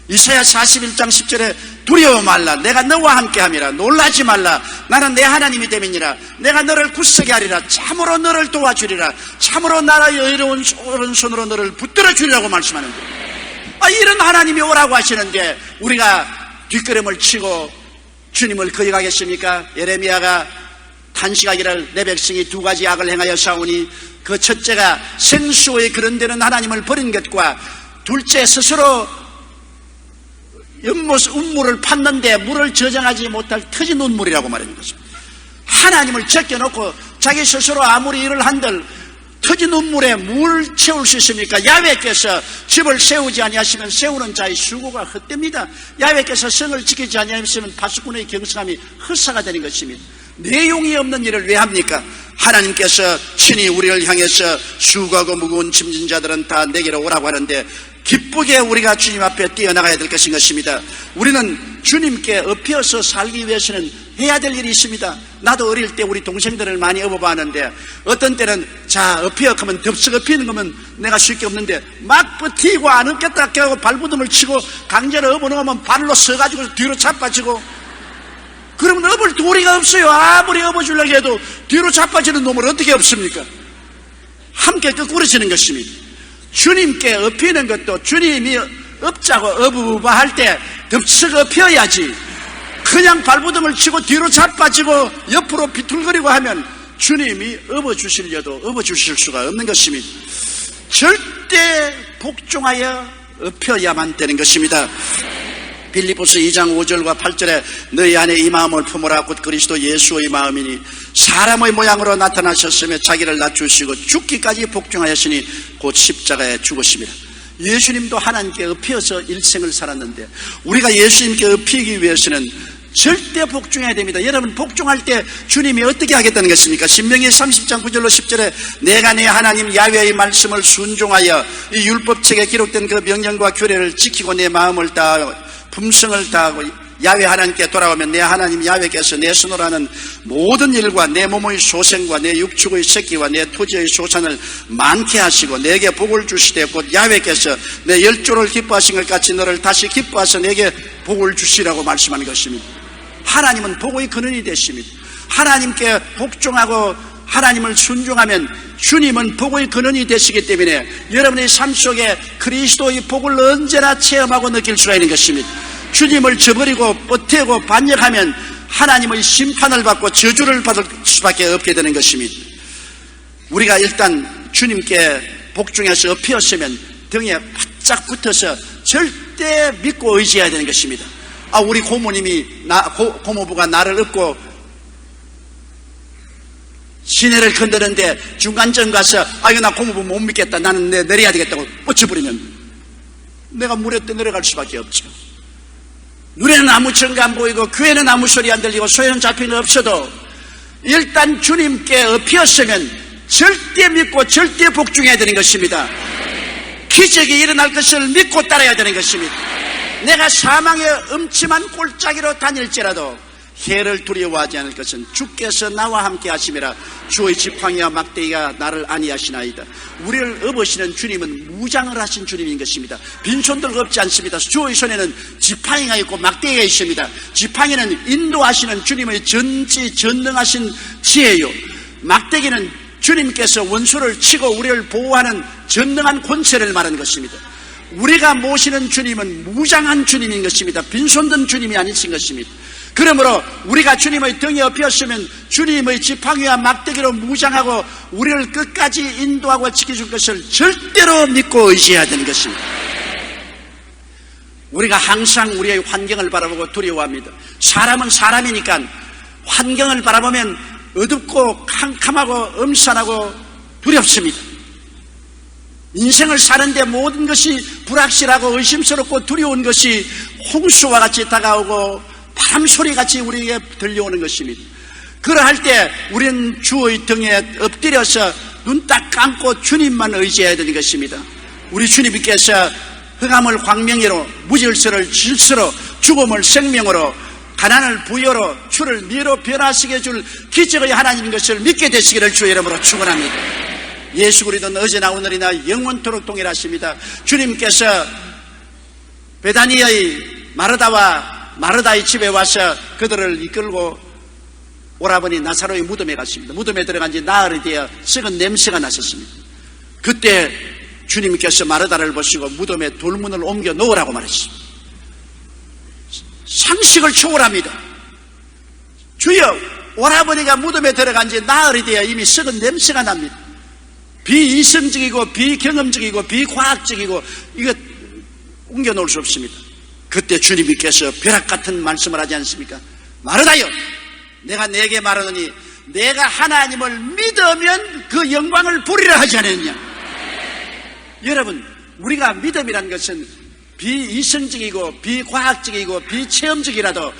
이사야 41장 10절에 두려워 말라, 내가 너와 함께함이라. 놀라지 말라, 나는 내 하나님이 됨이니라. 내가 너를 굳세게 하리라. 참으로 너를 도와주리라. 참으로 나라의 의로운 오른손으로 너를 붙들어 주리라고 말씀하는데, 이런 하나님이 오라고 하시는데 우리가 뒷걸음을 치고 주님을 거역하겠습니까? 예레미야가 탄식하기를 내 백성이 두 가지 악을 행하여 싸우니 그 첫째가 생수의 그런 데는 하나님을 버린 것과, 둘째 스스로 연못 운물을 팠는데 물을 저장하지 못할 터진 운물이라고 말하는 것입니다. 하나님을 제껴놓고 자기 스스로 아무리 일을 한들 터진 운물에 물 채울 수 있습니까? 야훼께서 집을 세우지 아니하시면 세우는 자의 수고가 헛됩니다. 야훼께서 성을 지키지 아니하시면 파수꾼의 경성함이 헛사가 되는 것입니다. 내용이 없는 일을 왜 합니까? 하나님께서 친히 우리를 향해서 수고하고 무거운 짐진 자들은 다 내게로 오라고 하는데 기쁘게 우리가 주님 앞에 뛰어나가야 될 것입니다. 우리는 주님께 엎여서 살기 위해서는 해야 될 일이 있습니다. 나도 어릴 때 우리 동생들을 많이 업어봤는데 어떤 때는 엎여 하면 덥석 엎이는 거면 내가 쉴 게 없는데 막 버티고 안 엎겠다 하고 발부듬을 치고 강제로 업어놓으면 발로 서가지고 뒤로 자빠지고, 그러면 업을 도리가 없어요. 아무리 업어주려고 해도 뒤로 자빠지는 놈을 어떻게 업습니까? 함께 거꾸러지는 것입니다. 주님께 엎이는 것도 주님이 업자고 어부바 할 때 덥석 엎여야지, 그냥 발부듬을 치고 뒤로 자빠지고 옆으로 비틀거리고 하면 주님이 업어주시려도 업어주실 수가 없는 것입니다. 절대 복종하여 엎여야만 되는 것입니다. 빌립보서 2장 5절과 8절에 너희 안에 이 마음을 품으라 곧 그리스도 예수의 마음이니 사람의 모양으로 나타나셨으며 자기를 낮추시고 죽기까지 복종하였으니 곧 십자가에 죽으심이라. 예수님도 하나님께 엎여서 일생을 살았는데 우리가 예수님께 엎이기 위해서는 절대 복종해야 됩니다. 여러분, 복종할 때 주님이 어떻게 하겠다는 것입니까? 신명기 30장 9절로 10절에 내가 내 하나님 야훼의 말씀을 순종하여 이 율법책에 기록된 그 명령과 규례를 지키고 내 마음을 다하고 품성을 다하고 야훼 하나님께 돌아오면 내 하나님 야훼께서 내 손으로 하는 모든 일과 내 몸의 소생과 내 육축의 새끼와 내 토지의 소산을 많게 하시고 내게 복을 주시되 곧 야훼께서 내 열조를 기뻐하신 것 같이 너를 다시 기뻐하셔 내게 복을 주시라고 말씀하는 것입니다. 하나님은 복의 근원이 되십니다. 하나님께 복종하고 하나님을 순종하면 주님은 복의 근원이 되시기 때문에 여러분의 삶 속에 그리스도의 복을 언제나 체험하고 느낄 수가 있는 것입니다. 주님을 저버리고 버티고 반역하면 하나님의 심판을 받고 저주를 받을 수밖에 없게 되는 것입니다. 우리가 일단 주님께 복종해서 엎였으면 등에 바짝 붙어서 절대 믿고 의지해야 되는 것입니다. 우리 고모님이 고모부가 나를 업고 시내를 건드는데 중간점 가서 이거 나 고모부 못 믿겠다, 나는 내려야 되겠다고 뻗쳐버리면 내가 물에 떠 내려갈 수밖에 없죠. 눈에는 아무 증거 안 보이고 귀에는 아무 소리 안 들리고 소에는 잡히는 없어도 일단 주님께 엎였으면 절대 믿고 절대 복종해야 되는 것입니다. 기적이 일어날 것을 믿고 따라야 되는 것입니다. 내가 사망의 음침한 골짜기로 다닐지라도 해를 두려워하지 않을 것은 주께서 나와 함께 하심이라. 주의 지팡이와 막대기가 나를 안위하시나이다. 우리를 업으시는 주님은 무장을 하신 주님인 것입니다. 빈손들 없지 않습니다. 주의 손에는 지팡이가 있고 막대기가 있습니다. 지팡이는 인도하시는 주님의 전능하신 지혜요, 막대기는 주님께서 원수를 치고 우리를 보호하는 전능한 권세를 말하는 것입니다. 우리가 모시는 주님은 무장한 주님인 것입니다. 빈손든 주님이 아니신 것입니다. 그러므로 우리가 주님의 등에 엎였으면 주님의 지팡이와 막대기로 무장하고 우리를 끝까지 인도하고 지켜줄 것을 절대로 믿고 의지해야 되는 것입니다. 우리가 항상 우리의 환경을 바라보고 두려워합니다. 사람은 사람이니까 환경을 바라보면 어둡고 캄캄하고 음산하고 두렵습니다. 인생을 사는데 모든 것이 불확실하고 의심스럽고 두려운 것이 홍수와 같이 다가오고 바람소리같이 우리에게 들려오는 것입니다. 그러할 때 우리는 주의 등에 엎드려서 눈 딱 감고 주님만 의지해야 되는 것입니다. 우리 주님께서 흑암을 광명으로, 무질서를 질서로, 죽음을 생명으로, 가난을 부여로, 주를 미로 변화시켜 줄 기적의 하나님인 것을 믿게 되시기를 주의 이름으로 축원합니다. 예수 그리스도는 어제나 오늘이나 영원토록 동일하십니다. 주님께서 베다니아의 마르다의 집에 와서 그들을 이끌고 오라버니 나사로의 무덤에 갔습니다. 무덤에 들어간 지 나흘이 되어 썩은 냄새가 났었습니다. 그때 주님께서 마르다를 보시고 무덤에 돌문을 옮겨 놓으라고 말했습니다. 상식을 초월합니다. 주여, 오라버니가 무덤에 들어간 지 나흘이 되어 이미 썩은 냄새가 납니다. 비이성적이고 비경험적이고 비과학적이고 이거 옮겨 놓을 수 없습니다. 그때 주님께서 벼락 같은 말씀을 하지 않습니까? 마르다요, 내가 네게 말하노니 내가 하나님을 믿으면 그 영광을 보리라 하지 않았냐? 여러분, 우리가 믿음이란 것은 비이성적이고 비과학적이고 비체험적이라도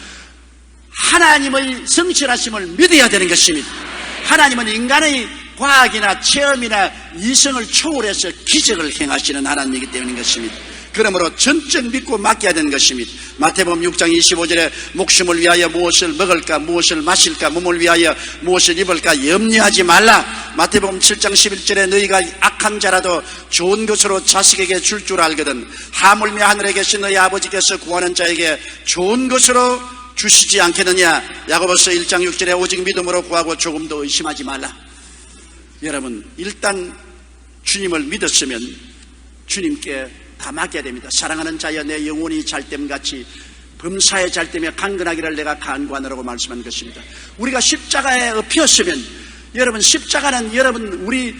하나님의 성실하심을 믿어야 되는 것입니다. 하나님은 인간의 과학이나 체험이나 이성을 초월해서 기적을 행하시는 하나님이기 때문인 것입니다. 그러므로 전적 믿고 맡겨야 되는 것입니다. 마태복음 6장 25절에 목숨을 위하여 무엇을 먹을까, 무엇을 마실까, 몸을 위하여 무엇을 입을까 염려하지 말라. 마태복음 7장 11절에 너희가 악한 자라도 좋은 것으로 자식에게 줄 줄 알거든 하물며 하늘에 계신 너희 아버지께서 구하는 자에게 좋은 것으로 주시지 않겠느냐. 야고보서 1장 6절에 오직 믿음으로 구하고 조금도 의심하지 말라. 여러분, 일단 주님을 믿었으면 주님께 다 맡겨야 됩니다. 사랑하는 자여, 내 영혼이 잘됨같이 범사에 잘되며 강건하기를 내가 간구하노라고 말씀한 것입니다. 우리가 십자가에 엎였으면, 여러분, 십자가는 여러분 우리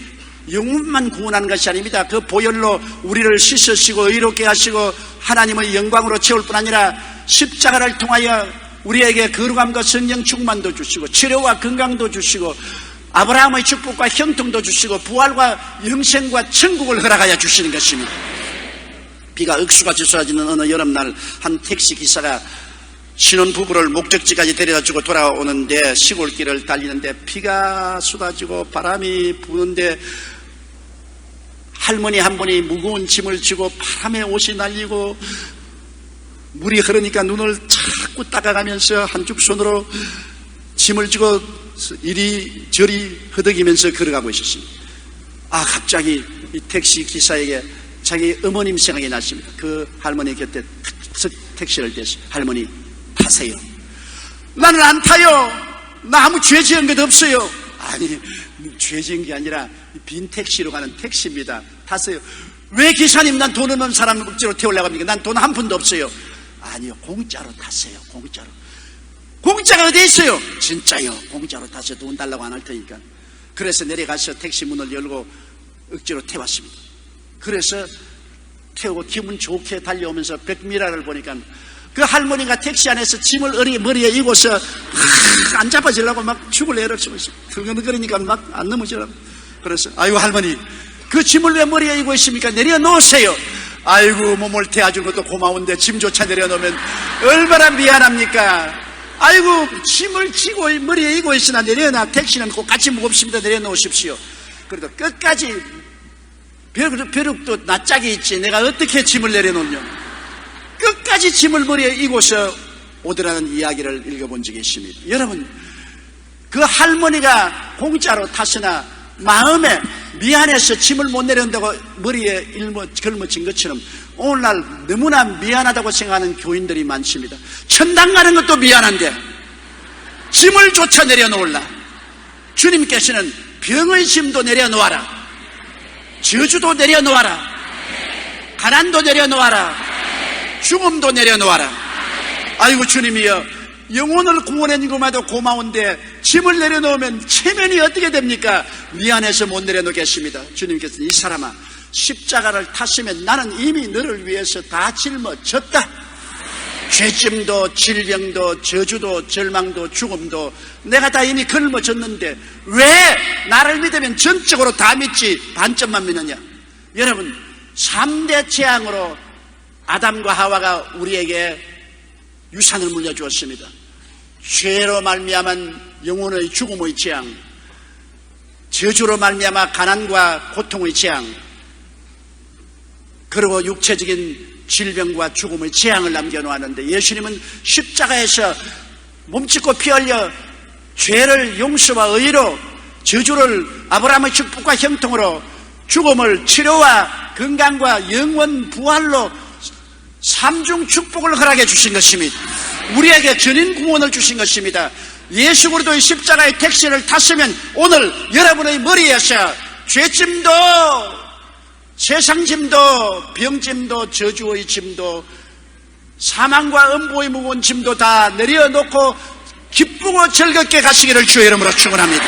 영혼만 구원하는 것이 아닙니다. 그 보혈로 우리를 씻으시고 의롭게 하시고 하나님의 영광으로 채울 뿐 아니라 십자가를 통하여 우리에게 거룩함과 성령 충만도 주시고 치료와 건강도 주시고 아브라함의 축복과 형통도 주시고 부활과 영생과 천국을 허락하여 주시는 것입니다. 비가 억수같이 쏟아지는 어느 여름날 한 택시기사가 신혼부부를 목적지까지 데려다주고 돌아오는데 시골길을 달리는데 비가 쏟아지고 바람이 부는데 할머니 한 분이 무거운 짐을 지고 바람에 옷이 날리고 물이 흐르니까 눈을 자꾸 닦아가면서 한쪽 손으로 짐을 지고 이리저리 허덕이면서 걸어가고 있었습니다. 갑자기 이 택시기사에게 자기 어머님 생각이 났습니다. 그 할머니 곁에 택시를 대서 할머니 타세요. 나는 안 타요. 나 아무 죄 지은 것 없어요. 아니, 죄 지은 게 아니라 빈 택시로 가는 택시입니다. 타세요. 왜 기사님 난 돈 없는 사람 억지로 태우려고 합니까? 난 돈 한 푼도 없어요. 아니요, 공짜로 타세요. 공짜로. 공짜가 어디 있어요? 진짜요. 공짜로 타세요. 돈 달라고 안 할 테니까. 그래서 내려가서 택시 문을 열고 억지로 태웠습니다. 그래서 태우고 기분 좋게 달려오면서 백미라를 보니까 그 할머니가 택시 안에서 짐을 머리에 이고서 안 잡아지려고 막 죽을 애를 치고 있어요. 들근거리니까 막 안 넘어지려고. 그래서 아이고 할머니, 그 짐을 왜 머리에 이고 있습니까? 내려놓으세요. 아이고, 몸을 태워준 것도 고마운데 짐조차 내려놓으면 얼마나 미안합니까? 아이고, 짐을 지고 머리에 이고 있으나 내려놔. 택시는 꼭 같이 무겁습니다. 내려놓으십시오. 그래도 끝까지 벼룩도 낯짝이 있지 내가 어떻게 짐을 내려놓냐. 끝까지 짐을 머리에 이고서 오더라는 이야기를 읽어본 적이 있습니다. 여러분, 그 할머니가 공짜로 탔으나 마음에 미안해서 짐을 못 내려온다고 머리에 걸머진 것처럼 오늘날 너무나 미안하다고 생각하는 교인들이 많습니다. 천당 가는 것도 미안한데 짐을 조차 내려놓을라. 주님께서는 병의 짐도 내려놓아라, 저주도 내려놓아라, 가난도 내려놓아라, 죽음도 내려놓아라. 아이고 주님이여, 영혼을 구원해 준 것마다 고마운데 짐을 내려놓으면 체면이 어떻게 됩니까? 미안해서 못 내려놓겠습니다. 주님께서 이 사람아, 십자가를 탔으면 나는 이미 너를 위해서 다 짊어졌다. 죄짐도 질병도 저주도 절망도 죽음도 내가 다 이미 걸머졌는데 왜 나를 믿으면 전적으로 다 믿지 반점만 믿느냐. 여러분, 3대 재앙으로 아담과 하와가 우리에게 유산을 물려주었습니다. 죄로 말미암은 영혼의 죽음의 재앙, 저주로 말미암아 가난과 고통의 재앙, 그리고 육체적인 질병과 죽음의 재앙을 남겨놓았는데 예수님은 십자가에서 몸짓고 피 흘려 죄를 용서와 의로 저주를 아브라함의 축복과 형통으로 죽음을 치료와 건강과 영원 부활로 삼중 축복을 허락해 주신 것입니다. 우리에게 전인 구원을 주신 것입니다. 예수 그리스도의 십자가의 택시를 탔으면 오늘 여러분의 머리에서 죄짐도 세상짐도 병짐도 저주의 짐도 사망과 음보의 무거운 짐도 다 내려놓고 기쁘고 즐겁게 가시기를 주의 이름으로 축원합니다.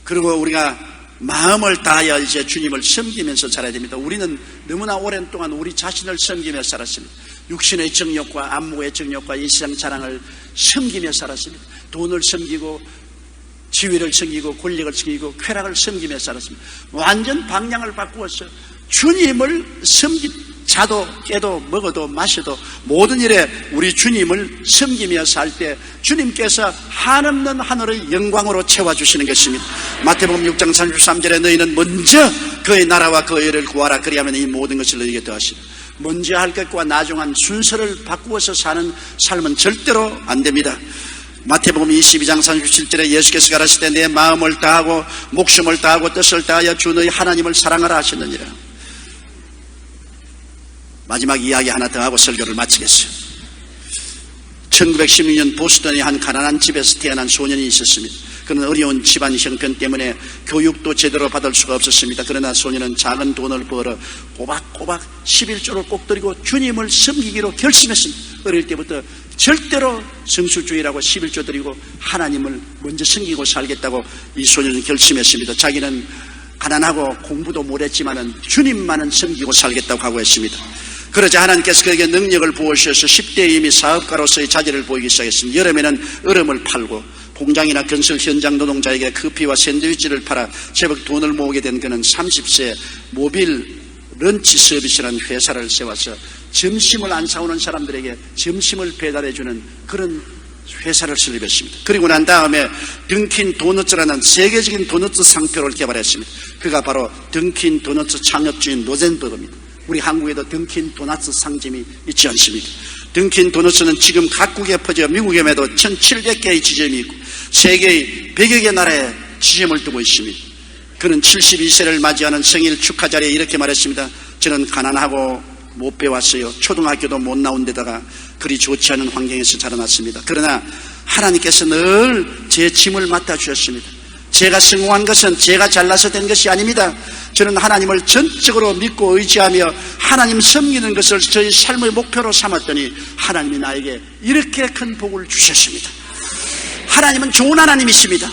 그리고 우리가 마음을 다하여 이제 주님을 섬기면서 살아야 됩니다. 우리는 너무나 오랜 동안 우리 자신을 섬기며 살았습니다. 육신의 정욕과 안목의 정욕과 이 세상 자랑을 섬기며 살았습니다. 돈을 섬기고 지위를 섬기고 권력을 섬기고 쾌락을 섬기며 살았습니다. 완전 방향을 바꾸어서 주님을 자도 깨도 먹어도 마셔도 모든 일에 우리 주님을 섬기며 살 때 주님께서 한없는 하늘의 영광으로 채워주시는 것입니다. 마태복음 6장 33절에 너희는 먼저 그의 나라와 그의 의를 구하라 그리하면 이 모든 것을 너희에게 더하시라. 먼저 할 것과 나중한 순서를 바꾸어서 사는 삶은 절대로 안 됩니다. 마태복음 22장 37절에 예수께서 가라사대 내 마음을 다하고 목숨을 다하고 뜻을 다하여 주 너희 하나님을 사랑하라 하셨느니라. 마지막 이야기 하나 더 하고 설교를 마치겠어요. 1916년 보스턴의 한 가난한 집에서 태어난 소년이 있었습니다. 그는 어려운 집안 형편 때문에 교육도 제대로 받을 수가 없었습니다. 그러나 소년은 작은 돈을 벌어 꼬박꼬박 11조를 꼭 드리고 주님을 섬기기로 결심했습니다. 어릴 때부터 절대로 성수주의라고 11조 드리고 하나님을 먼저 섬기고 살겠다고 이 소년은 결심했습니다. 자기는 가난하고 공부도 못했지만은 주님만은 섬기고 살겠다고 하고 했습니다. 그러자 하나님께서 그에게 능력을 부어주셔서 10대에 이미 사업가로서의 자질을 보이기 시작했습니다. 여름에는 얼음을 팔고 공장이나 건설 현장 노동자에게 커피와 샌드위치를 팔아 제법 돈을 모으게 된 그는 30세 모빌 런치 서비스라는 회사를 세워서 점심을 안 사오는 사람들에게 점심을 배달해주는 그런 회사를 설립했습니다. 그리고 난 다음에 던킨 도너츠라는 세계적인 도너츠 상표를 개발했습니다. 그가 바로 던킨 도너츠 창업주인 로젠버그입니다. 우리 한국에도 던킨 도너츠 상점이 있지 않습니까? 던킨 도너츠는 지금 각국에 퍼져 미국에도 1700개의 지점이 있고 세계의 100여 개 나라에 지점을 두고 있습니다. 그는 72세를 맞이하는 생일 축하 자리에 이렇게 말했습니다. 저는 가난하고 못 배웠어요. 초등학교도 못 나온 데다가 그리 좋지 않은 환경에서 자라났습니다. 그러나 하나님께서 늘 제 짐을 맡아주셨습니다. 제가 성공한 것은 제가 잘나서 된 것이 아닙니다. 저는 하나님을 전적으로 믿고 의지하며 하나님 섬기는 것을 저희 삶의 목표로 삼았더니 하나님이 나에게 이렇게 큰 복을 주셨습니다. 하나님은 좋은 하나님이십니다.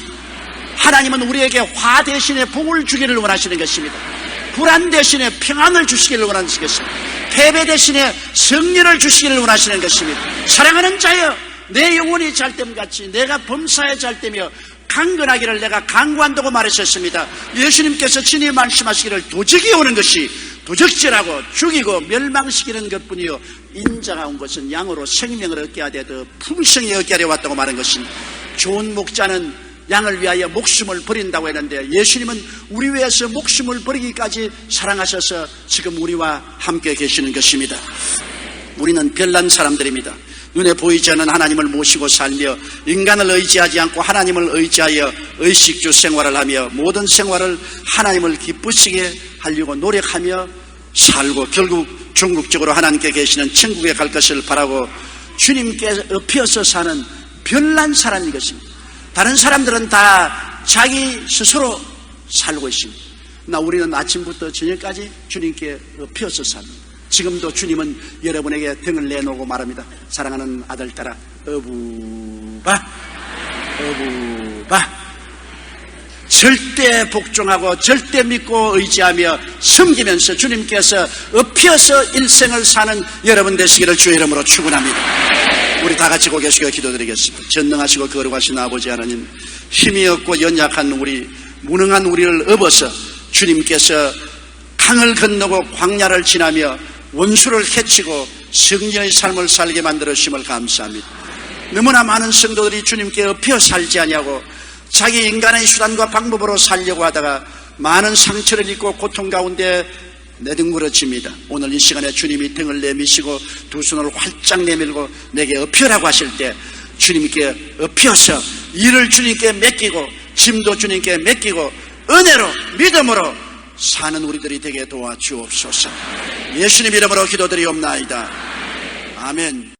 하나님은 우리에게 화 대신에 복을 주기를 원하시는 것입니다. 불안 대신에 평안을 주시기를 원하는 것입니다. 패배 대신에 승리를 주시기를 원하시는 것입니다. 사랑하는 자여, 내 영혼이 잘됨같이 내가 범사에 잘되며 강건하기를 내가 강구한다고 말하셨습니다. 예수님께서 친히 말씀하시기를 도적이 오는 것이 도적질하고 죽이고 멸망시키는 것뿐이요 인자가 온 것은 양으로 생명을 얻게 하되 더 풍성히 얻게 하려 왔다고 말한 것입니다. 좋은 목자는 양을 위하여 목숨을 버린다고 했는데 예수님은 우리 위해서 목숨을 버리기까지 사랑하셔서 지금 우리와 함께 계시는 것입니다. 우리는 별난 사람들입니다. 눈에 보이지 않는 하나님을 모시고 살며 인간을 의지하지 않고 하나님을 의지하여 의식주 생활을 하며 모든 생활을 하나님을 기쁘시게 하려고 노력하며 살고 결국 궁극적으로 하나님께 계시는 천국에 갈 것을 바라고 주님께 엎여서 사는 별난 사람인 것입니다. 다른 사람들은 다 자기 스스로 살고 있습니다. 그러나 우리는 아침부터 저녁까지 주님께 엎여서 삽니다. 지금도 주님은 여러분에게 등을 내놓고 말합니다. 사랑하는 아들딸아, 어부바, 어부바. 절대 복종하고 절대 믿고 의지하며 섬기면서 주님께서 엎여서 일생을 사는 여러분 되시기를 주의 이름으로 축원합니다. 우리 다 같이 고개 숙여 기도드리겠습니다. 전능하시고 거룩하신 아버지 하나님, 힘이 없고 연약한 우리, 무능한 우리를 업어서 주님께서 강을 건너고 광야를 지나며 원수를 해치고 승리의 삶을 살게 만들어 주심을 감사합니다. 너무나 많은 성도들이 주님께 엎여 살지 아니하고 자기 인간의 수단과 방법으로 살려고 하다가 많은 상처를 입고 고통 가운데 내등부러집니다. 오늘 이 시간에 주님이 등을 내미시고 두 손을 활짝 내밀고 내게 엎혀라고 하실 때 주님께 엎혀서 일을 주님께 맡기고 짐도 주님께 맡기고 은혜로 믿음으로 사는 우리들이 되게 도와주옵소서. 예수님 이름으로 기도드리옵나이다. 아멘.